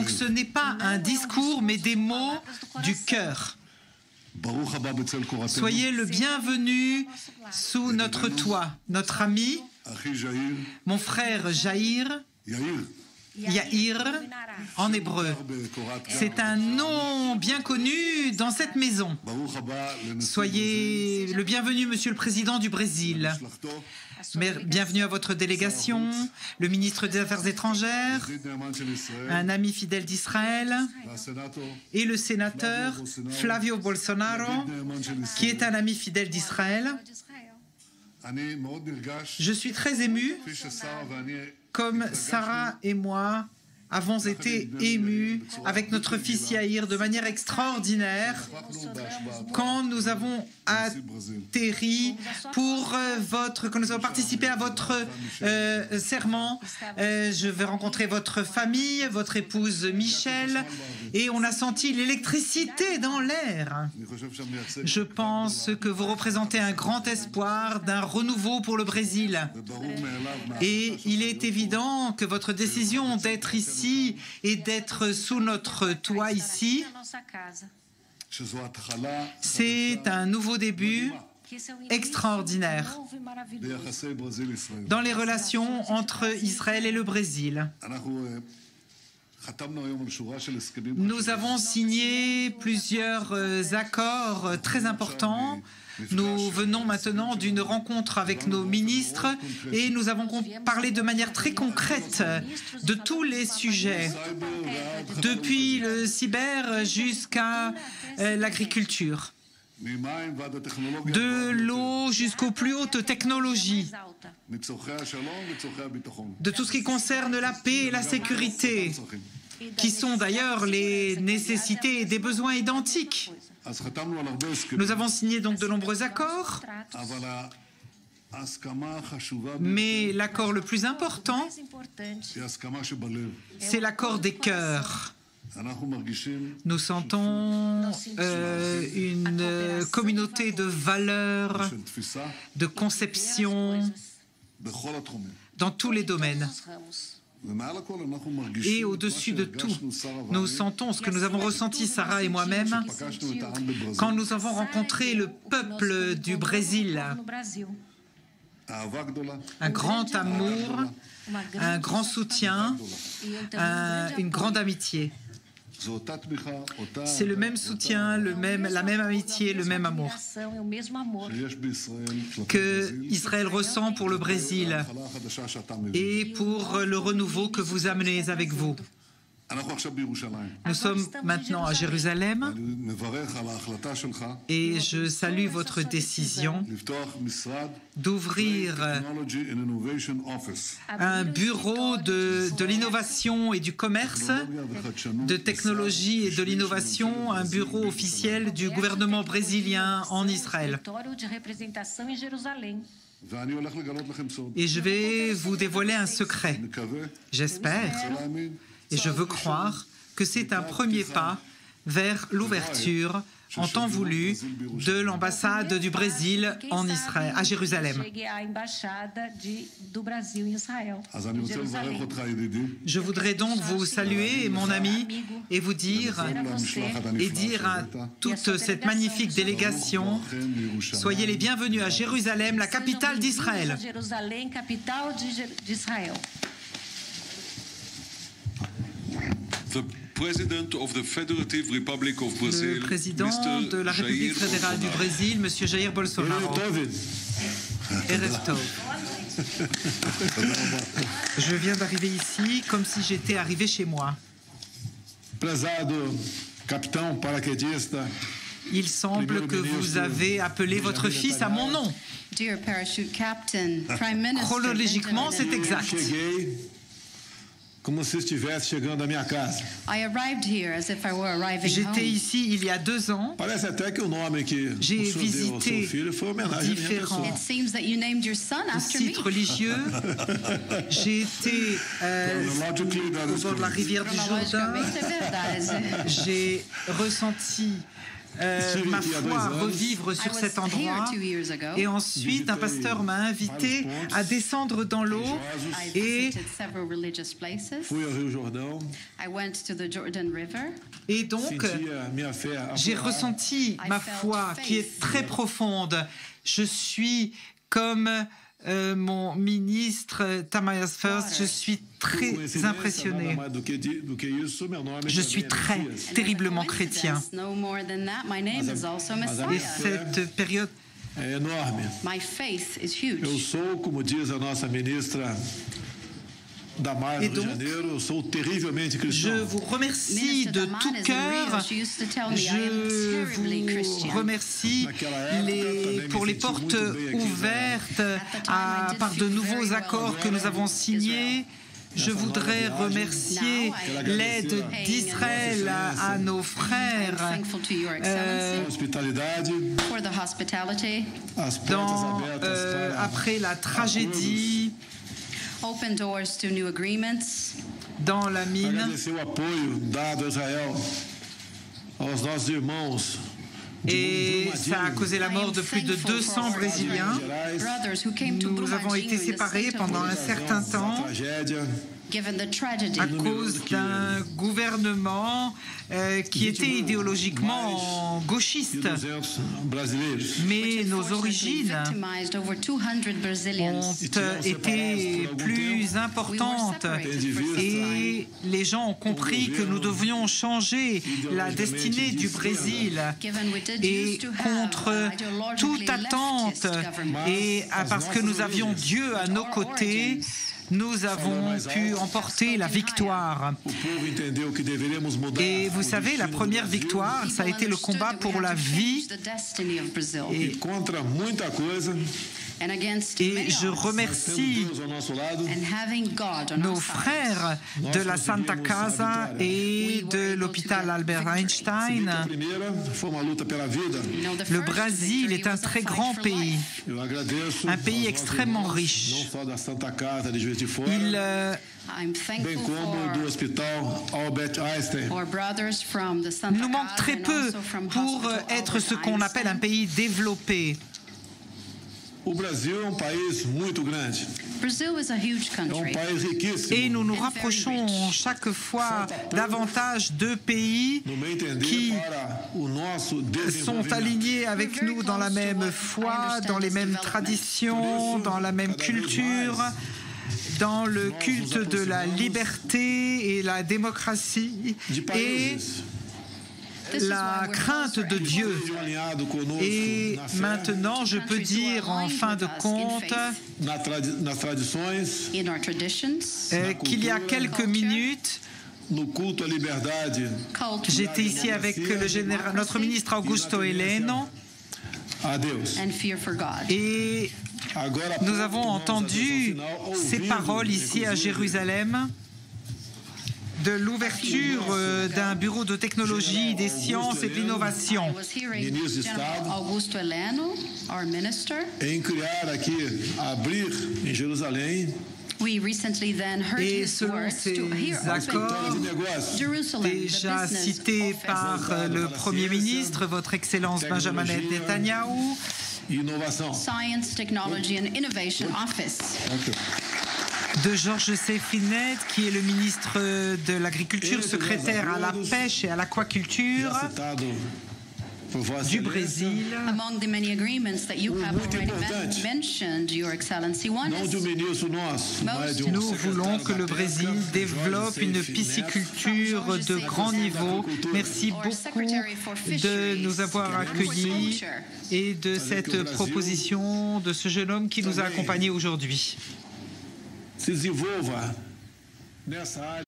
Donc ce n'est pas un discours, mais des mots du cœur. Soyez le bienvenu sous notre toit. Notre ami, mon frère Jair, Yair, en hébreu. C'est un nom bien connu dans cette maison. Soyez le bienvenu, Monsieur le Président du Brésil. Bienvenue à votre délégation, le ministre des Affaires étrangères, un ami fidèle d'Israël et le sénateur Flavio Bolsonaro, qui est un ami fidèle d'Israël. Je suis très ému, comme Sarah et moi avons été émus avec notre fils Yair de manière extraordinaire quand nous avons atterri quand nous avons participé à votre serment. Je vais rencontrer votre famille, votre épouse Michel, et on a senti l'électricité dans l'air. Je pense que vous représentez un grand espoir d'un renouveau pour le Brésil. Et il est évident que votre décision d'être ici et d'être sous notre toit ici, c'est un nouveau début extraordinaire dans les relations entre Israël et le Brésil. Nous avons signé plusieurs accords très importants. Nous venons maintenant d'une rencontre avec nos ministres et nous avons parlé de manière très concrète de tous les sujets, depuis le cyber jusqu'à l'agriculture, de l'eau jusqu'aux plus hautes technologies, de tout ce qui concerne la paix et la sécurité, qui sont d'ailleurs les nécessités et des besoins identiques. Nous avons signé donc de nombreux accords, mais l'accord le plus important, c'est l'accord des cœurs. Nous sentons une communauté de valeurs, de conceptions dans tous les domaines. Et au-dessus de tout, nous sentons ce que nous avons ressenti, Sarah et moi-même, quand nous avons rencontré le peuple du Brésil. Un grand amour, un grand soutien, une grande amitié. C'est le même soutien, la même amitié, le même amour que Israël ressent pour le Brésil et pour le renouveau que vous amenez avec vous. Nous sommes maintenant à Jérusalem et je salue votre décision d'ouvrir un bureau de l'innovation et du commerce, de technologie et de l'innovation, un bureau officiel du gouvernement brésilien en Israël. Et je vais vous dévoiler un secret. J'espère et je veux croire que c'est un premier pas vers l'ouverture en temps voulu de l'ambassade du Brésil en Israël, à Jérusalem. Je voudrais donc vous saluer, mon ami, et vous dire, à toute cette magnifique délégation, soyez les bienvenus à Jérusalem, la capitale d'Israël. Le président de la République fédérale du Brésil, M. Jair Bolsonaro. Erev Tov. Je viens d'arriver ici comme si j'étais arrivé chez moi. Il semble que vous avez appelé votre fils à mon nom. Chronologiquement, c'est exact. Como se estivesse chegando à minha casa. J'étais ici il y a 2 ans. Parece até que o nome que j'ai visité différents sites religieux. J'ai été au bord de la rivière du Jourdain. J'ai ressenti ma foi revivre sur cet endroit. Et ensuite, un pasteur m'a invité à descendre dans l'eau et donc j'ai ressenti ma foi qui est très profonde. Je suis comme mon ministre Tamayas First, je suis très impressionné. Je suis très terriblement chrétien. Et cette période é enorme. Eu sou, como diz a nossa ministra Damares do Rio de Janeiro, eu sou terrivelmente cristão. Je vous remercie de tout cœur. Je vous remercie pour les portes ouvertes par de nouveaux accords que nous avons signés. Je voudrais remercier l'aide d'Israël à nos frères après la tragédie dans la mine. Et ça a causé la mort de plus de 200 Brésiliens. Nous avons été séparés pendant un certain temps à cause d'un gouvernement qui était idéologiquement gauchiste. Mais nos origines ont été plus importantes et les gens ont compris que nous devions changer la destinée du Brésil. Et contre toute attente et parce que nous avions Dieu à nos côtés, nous avons pu emporter la victoire. Et vous savez, la première victoire, ça a été le combat pour la vie. Et je remercie nos frères de la Santa Casa et de l'hôpital Albert Einstein. Le Brésil est un très grand pays, un pays extrêmement riche. Il nous manque très peu pour être ce qu'on appelle un pays développé. O Brasil é país muito grande. País riquíssimo. Et nous nous rapprochons chaque fois davantage de pays qui sont alignés avec nous dans la même foi, dans les mêmes traditions, dans la même culture, dans le culte de la liberté et la démocratie et la crainte de Dieu. Et maintenant, je peux dire en fin de compte qu'il y a quelques minutes, j'étais ici avec notre ministre Augusto Heleno et nous avons entendu ces paroles ici à Jérusalem de l'ouverture d'un bureau de technologie, des sciences et de l'innovation. Et selon ces accords déjà cités par le Premier ministre, votre Excellence Benjamin Netanyahu, Science, Technology and Innovation Office. De Georges Sefrinet, qui est le ministre de l'Agriculture, secrétaire à la pêche et à l'aquaculture du Brésil. Among the many agreements that you have already mentioned, Your Excellency, one is nous voulons que le Brésil développe une pisciculture de grand niveau. Merci beaucoup de nous avoir accueillis et de cette proposition de ce jeune homme qui nous a accompagnés aujourd'hui. Se desenvolva nessa área.